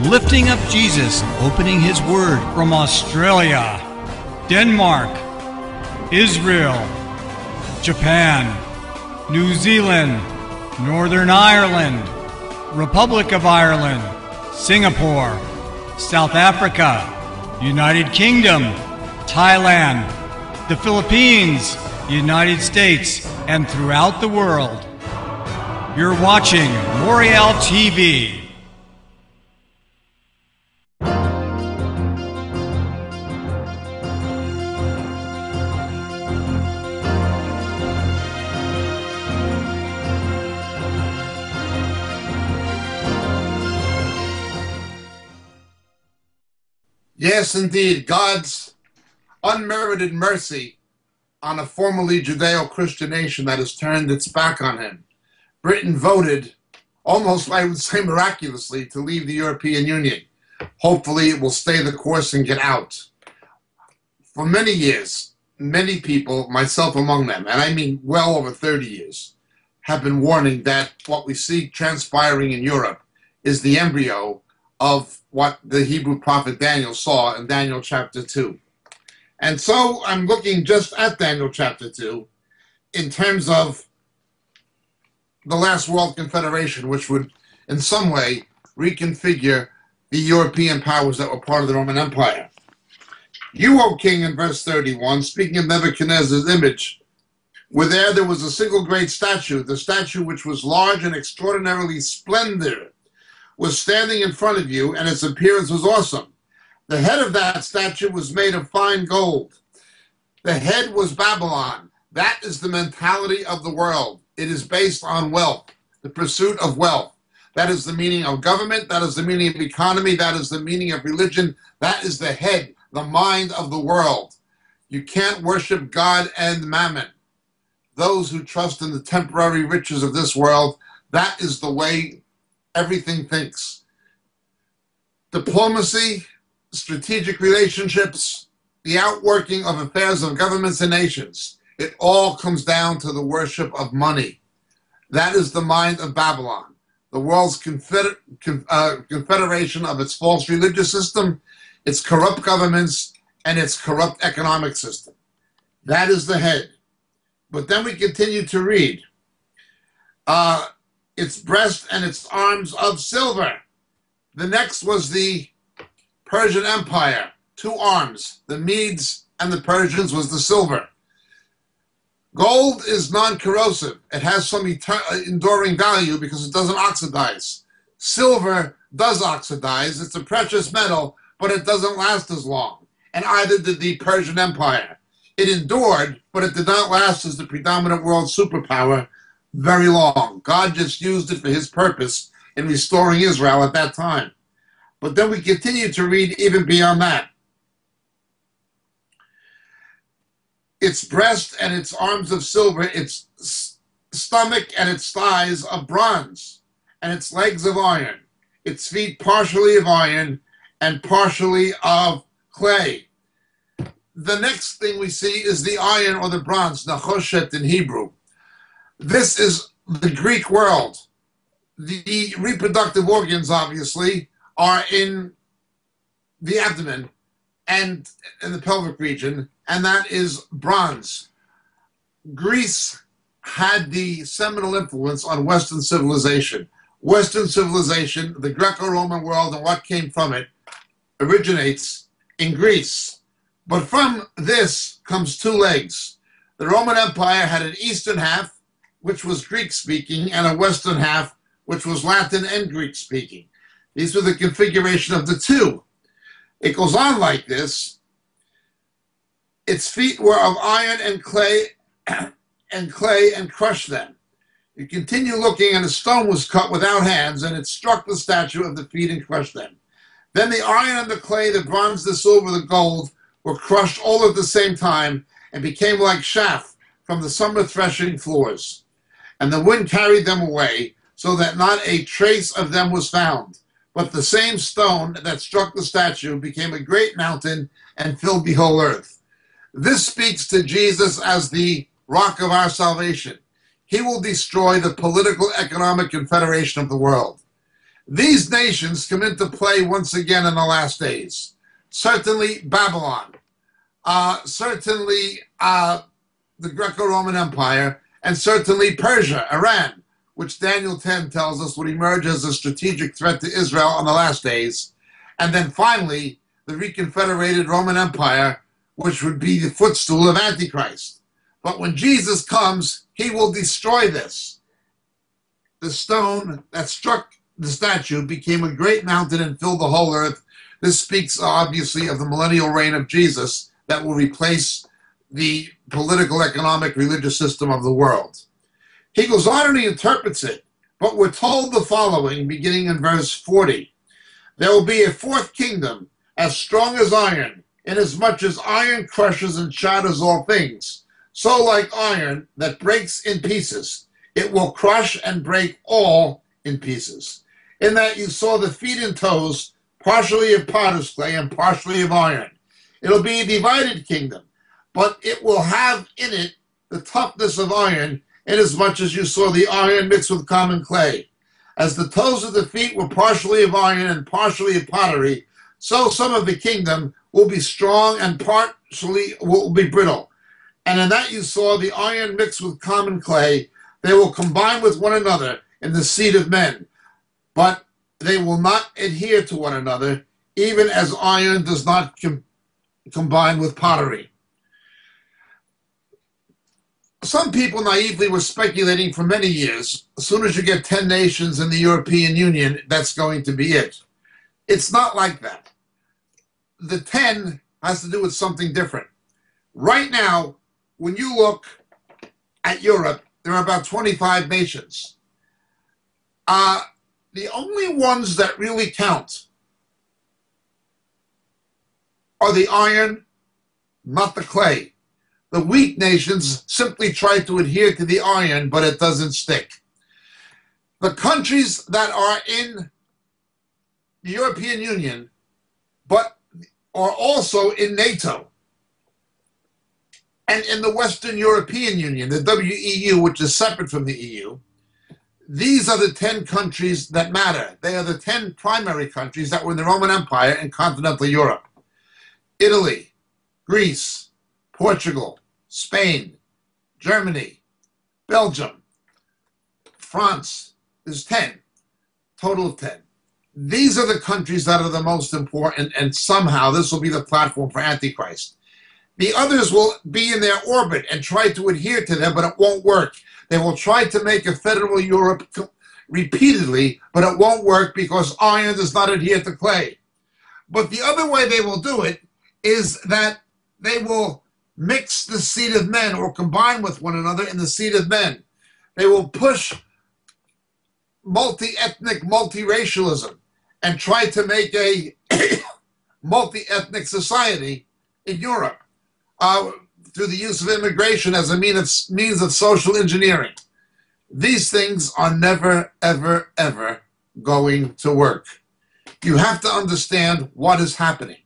lifting up Jesus, opening His Word from Australia, Denmark, Israel, Japan, New Zealand, Northern Ireland, Republic of Ireland, Singapore, South Africa, United Kingdom, Thailand, the Philippines, United States, and throughout the world. You're watching Moriel TV. Yes, indeed, God's unmerited mercy on a formerly Judeo-Christian nation that has turned its back on Him. Britain voted, almost I would say miraculously, to leave the European Union. Hopefully it will stay the course and get out. For many years, many people, myself among them, and I mean well over 30 years, have been warning that what we see transpiring in Europe is the embryo of what the Hebrew prophet Daniel saw in Daniel chapter 2. And so I'm looking just at Daniel chapter 2 in terms of the last world confederation, which would in some way reconfigure the European powers that were part of the Roman Empire. You, O king, in verse 31, speaking of Nebuchadnezzar's image, there was a single great statue, the statue which was large and extraordinarily splendid, was standing in front of you, and its appearance was awesome. The head of that statue was made of fine gold. The head was Babylon. That is the mentality of the world. It is based on wealth, the pursuit of wealth. That is the meaning of government. That is the meaning of economy. That is the meaning of religion. That is the head, the mind of the world. You can't worship God and mammon. Those who trust in the temporary riches of this world, that is the way everything thinks. Diplomacy, strategic relationships, the outworking of affairs of governments and nations, it all comes down to the worship of money. That is the mind of Babylon, the world's confederation of its false religious system, its corrupt governments, and its corrupt economic system. That is the head. But then we continue to read, its breast and its arms of silver. The next was the Persian Empire, 2 arms. The Medes and the Persians was the silver. Gold is non-corrosive. It has some enduring value because it doesn't oxidize. Silver does oxidize. It's a precious metal, but it doesn't last as long. And either did the Persian Empire. It endured, but it did not last as the predominant world superpower very long. God just used it for His purpose in restoring Israel at that time. But then we continue to read even beyond that. Its breast and its arms of silver, its stomach and its thighs of bronze, and its legs of iron, its feet partially of iron and partially of clay. The next thing we see is the iron or the bronze, nachoshet in Hebrew. This is the Greek world. The reproductive organs, obviously, are in the abdomen and in the pelvic region, and that is bronze. Greece had the seminal influence on Western civilization. Western civilization, the Greco-Roman world and what came from it, originates in Greece. But from this comes 2 legs. The Roman Empire had an eastern half, which was Greek-speaking, and a western half, which was Latin and Greek-speaking. These were the configuration of the 2. It goes on like this. Its feet were of iron and clay and crushed them. You continue looking, and a stone was cut without hands, and it struck the statue of the feet and crushed them. Then the iron and the clay, the bronze, the silver, the gold, were crushed all at the same time and became like chaff from the summer threshing floors. And the wind carried them away, so that not a trace of them was found. But the same stone that struck the statue became a great mountain and filled the whole earth. This speaks to Jesus as the rock of our salvation. He will destroy the political economic confederation of the world. These nations come into play once again in the last days. Certainly Babylon, certainly the Greco-Roman Empire, and certainly Persia, Iran, which Daniel 10 tells us would emerge as a strategic threat to Israel in the last days. And then finally, the reconfederated Roman Empire, which would be the footstool of Antichrist. But when Jesus comes, he will destroy this. The stone that struck the statue became a great mountain and filled the whole earth. This speaks obviously of the millennial reign of Jesus that will replace the political, economic, religious system of the world. He goes on and he interprets it, but we're told the following, beginning in verse 40. There will be a fourth kingdom, as strong as iron, inasmuch as iron crushes and shatters all things. So like iron that breaks in pieces, it will crush and break all in pieces. In that you saw the feet and toes, partially of potter's clay and partially of iron. It'll be a divided kingdom, but it will have in it the toughness of iron, inasmuch as you saw the iron mixed with common clay. As the toes of the feet were partially of iron and partially of pottery, so some of the kingdom will be strong and partially will be brittle. And in that you saw the iron mixed with common clay. They will combine with one another in the seed of men, but they will not adhere to one another, even as iron does not combine with pottery. Some people naively were speculating for many years, as soon as you get 10 nations in the European Union, that's going to be it. It's not like that. The 10 has to do with something different. Right now, when you look at Europe, there are about 25 nations. The only ones that really count are the iron, not the clay. The weak nations simply try to adhere to the iron, but it doesn't stick. The countries that are in the European Union, but are also in NATO, and in the Western European Union, the WEU, which is separate from the EU, these are the 10 countries that matter. They are the 10 primary countries that were in the Roman Empire and continental Europe. Italy, Greece, Portugal, Spain, Germany, Belgium, France. There's 10, total of 10. These are the countries that are the most important, and somehow this will be the platform for Antichrist. The others will be in their orbit and try to adhere to them, but it won't work. They will try to make a federal Europe repeatedly, but it won't work because iron does not adhere to clay. But the other way they will do it is that they will mix the seed of men or combine with one another in the seed of men. They will push multi-ethnic, multi-racialism and try to make a multi-ethnic society in Europe through the use of immigration as a means of social engineering. These things are never, ever, ever going to work. You have to understand what is happening.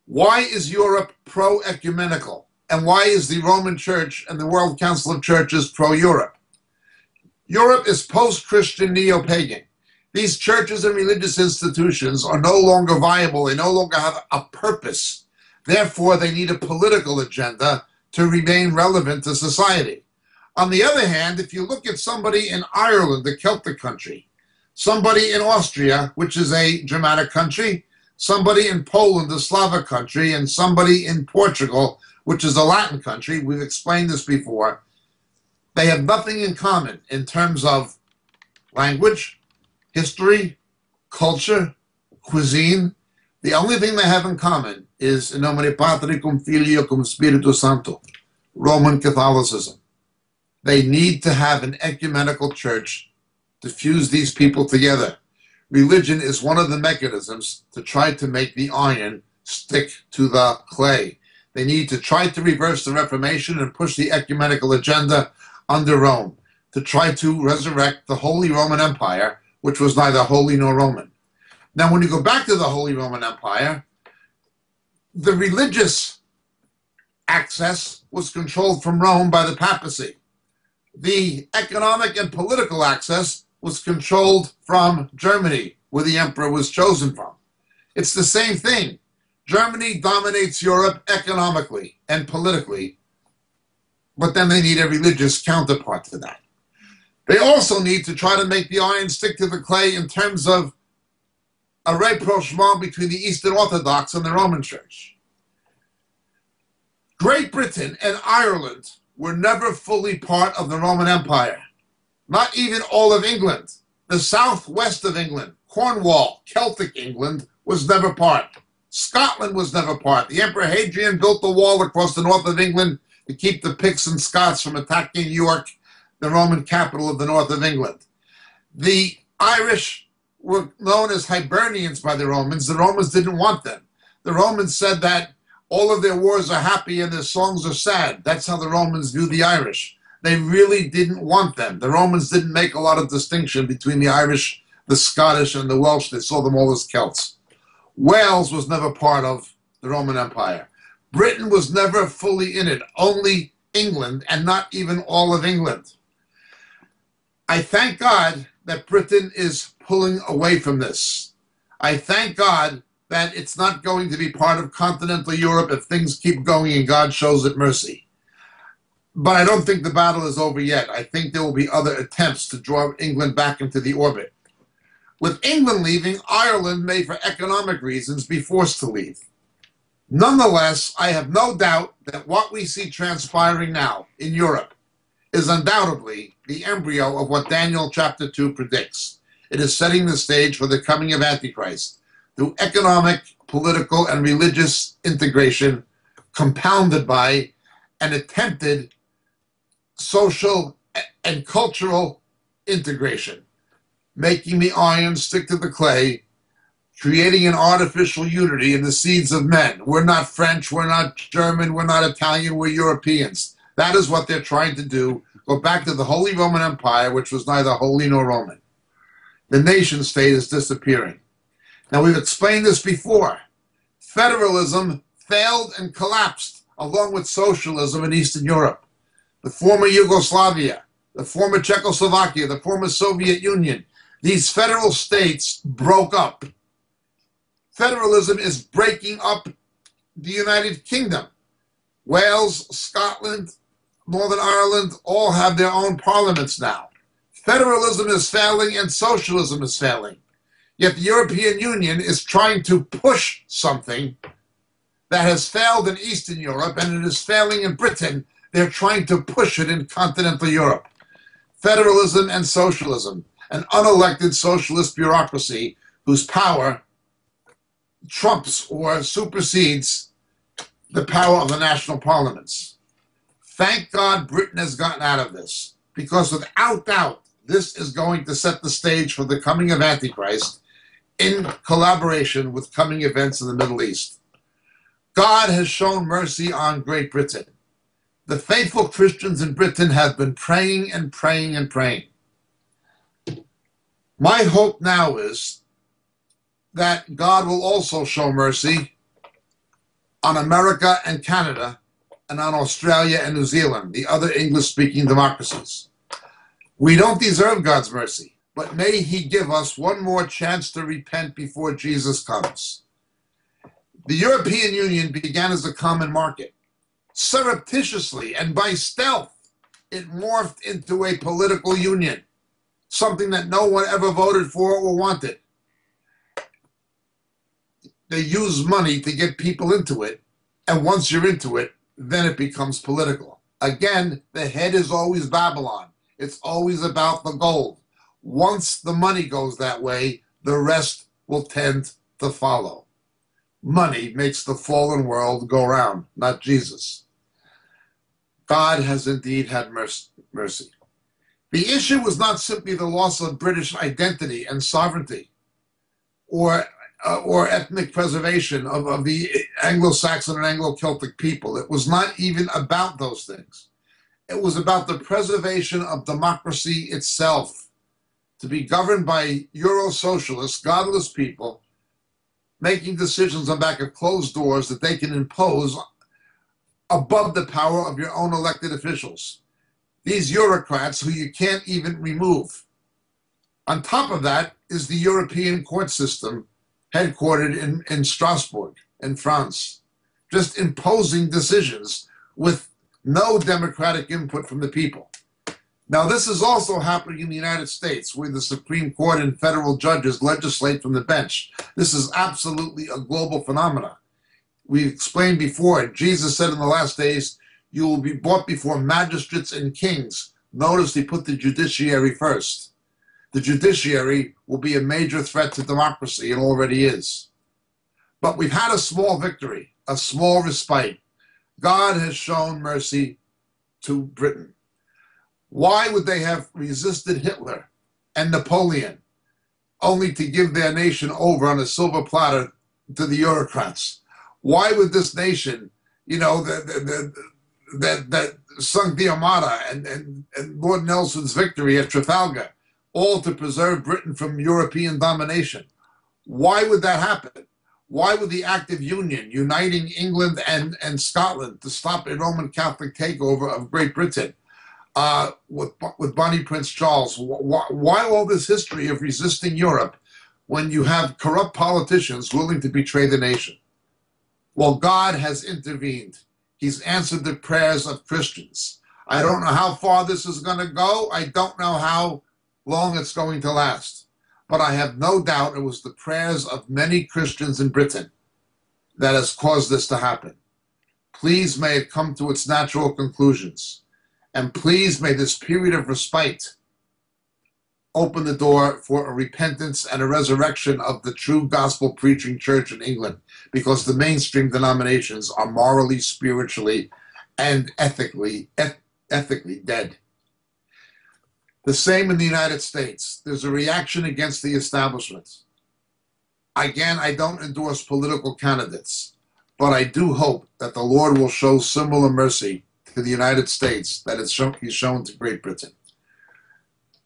Why is Europe pro-ecumenical? And why is the Roman Church and the World Council of Churches pro-Europe? Europe is post-Christian, neo-pagan. These churches and religious institutions are no longer viable. They no longer have a purpose. Therefore, they need a political agenda to remain relevant to society. On the other hand, if you look at somebody in Ireland, the Celtic country, somebody in Austria, which is a Germanic country, somebody in Poland, the Slavic country, and somebody in Portugal, which is a Latin country, we've explained this before, they have nothing in common in terms of language, history, culture, cuisine. The only thing they have in common is in nomine Patri cum Filio cum Spiritus Sancto, Roman Catholicism. They need to have an ecumenical church to fuse these people together. Religion is one of the mechanisms to try to make the iron stick to the clay. They need to try to reverse the Reformation and push the ecumenical agenda under Rome to try to resurrect the Holy Roman Empire, which was neither holy nor Roman. Now, when you go back to the Holy Roman Empire, the religious access was controlled from Rome by the papacy. The economic and political access was controlled from Germany, where the emperor was chosen from. It's the same thing. Germany dominates Europe economically and politically, but then they need a religious counterpart to that. They also need to try to make the iron stick to the clay in terms of a rapprochement between the Eastern Orthodox and the Roman Church. Great Britain and Ireland were never fully part of the Roman Empire. Not even all of England. The southwest of England, Cornwall, Celtic England, was never part. Scotland was never part. The Emperor Hadrian built the wall across the north of England to keep the Picts and Scots from attacking York, the Roman capital of the north of England. The Irish were known as Hibernians by the Romans. The Romans didn't want them. The Romans said that all of their wars are happy and their songs are sad. That's how the Romans viewed the Irish. They really didn't want them. The Romans didn't make a lot of distinction between the Irish, the Scottish, and the Welsh. They saw them all as Celts. Wales was never part of the Roman Empire. Britain was never fully in it, only England, and not even all of England. I thank God that Britain is pulling away from this. I thank God that it's not going to be part of continental Europe if things keep going and God shows it mercy. But I don't think the battle is over yet. I think there will be other attempts to draw England back into the orbit. With England leaving, Ireland may, for economic reasons, be forced to leave. Nonetheless, I have no doubt that what we see transpiring now in Europe is undoubtedly the embryo of what Daniel chapter 2 predicts. It is setting the stage for the coming of Antichrist through economic, political, and religious integration compounded by an attempted social and cultural integration, making the iron stick to the clay, creating an artificial unity in the seeds of men. We're not French, we're not German, we're not Italian, we're Europeans. That is what they're trying to do. Go back to the Holy Roman Empire, which was neither holy nor Roman. The nation state is disappearing. Now, we've explained this before. Federalism failed and collapsed along with socialism in Eastern Europe. The former Yugoslavia, the former Czechoslovakia, the former Soviet Union, these federal states broke up. Federalism is breaking up the United Kingdom. Wales, Scotland, Northern Ireland all have their own parliaments now. Federalism is failing and socialism is failing. Yet the European Union is trying to push something that has failed in Eastern Europe and it is failing in Britain. They're trying to push it in continental Europe. Federalism and socialism, an unelected socialist bureaucracy whose power trumps or supersedes the power of the national parliaments. Thank God Britain has gotten out of this, because without doubt, this is going to set the stage for the coming of Antichrist in collaboration with coming events in the Middle East. God has shown mercy on Great Britain. The faithful Christians in Britain have been praying and praying and praying. My hope now is that God will also show mercy on America and Canada and on Australia and New Zealand, the other English-speaking democracies. We don't deserve God's mercy, but may He give us one more chance to repent before Jesus comes. The European Union began as a common market. Surreptitiously and by stealth, it morphed into a political union, something that no one ever voted for or wanted. They use money to get people into it, and once you're into it, then it becomes political. Again, the head is always Babylon. It's always about the gold. Once the money goes that way, the rest will tend to follow. Money makes the fallen world go round, not Jesus. God has indeed had mercy. The issue was not simply the loss of British identity and sovereignty, or ethnic preservation of the Anglo-Saxon and Anglo-Celtic people. It was not even about those things. It was about the preservation of democracy itself, to be governed by Euro-socialist, godless people, making decisions on back of closed doors that they can impose above the power of your own elected officials. These bureaucrats who you can't even remove. On top of that is the European court system headquartered in Strasbourg, in France, just imposing decisions with no democratic input from the people. Now, this is also happening in the United States, where the Supreme Court and federal judges legislate from the bench. This is absolutely a global phenomenon. We explained before, Jesus said in the last days, you will be brought before magistrates and kings. Notice he put the judiciary first. The judiciary will be a major threat to democracy, and already is. But we've had a small victory, a small respite. God has shown mercy to Britain. Why would they have resisted Hitler and Napoleon only to give their nation over on a silver platter to the Eurocrats? Why would this nation, that sunk the Armada and Lord Nelson's victory at Trafalgar, all to preserve Britain from European domination? Why would that happen? Why would the Act of Union, uniting England and Scotland to stop a Roman Catholic takeover of Great Britain, with Bonnie Prince Charles, why all this history of resisting Europe when you have corrupt politicians willing to betray the nation? Well, God has intervened. He's answered the prayers of Christians. I don't know how far this is going to go. I don't know how long it's going to last. But I have no doubt it was the prayers of many Christians in Britain that has caused this to happen. Please may it come to its natural conclusions. And please may this period of respite open the door for a repentance and a resurrection of the true gospel preaching church in England, because the mainstream denominations are morally, spiritually, and ethically dead. The same in the United States. There's a reaction against the establishment. Again, I don't endorse political candidates, but I do hope that the Lord will show similar mercy to the United States that He's shown to Great Britain.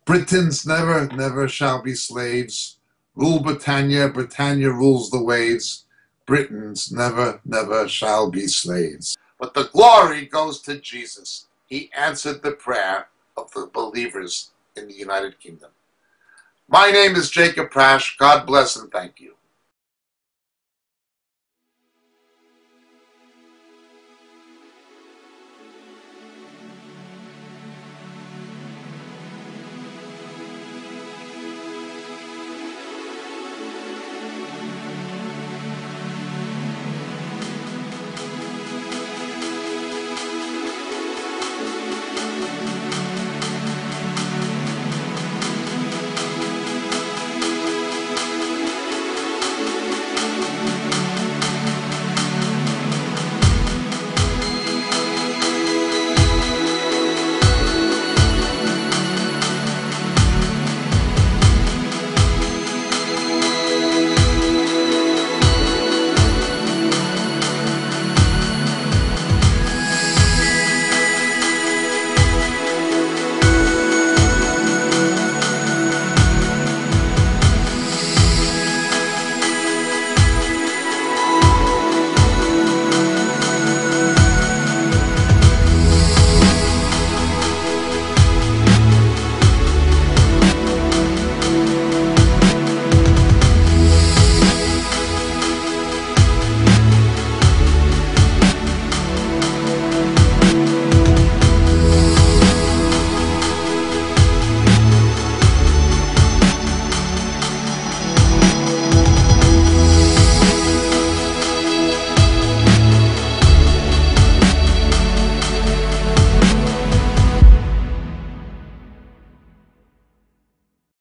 Britons never shall be slaves. Rule Britannia, Britannia rules the waves. Britons never shall be slaves. But the glory goes to Jesus. He answered the prayer of the believers in the United Kingdom. My name is Jacob Prasch. God bless and thank you.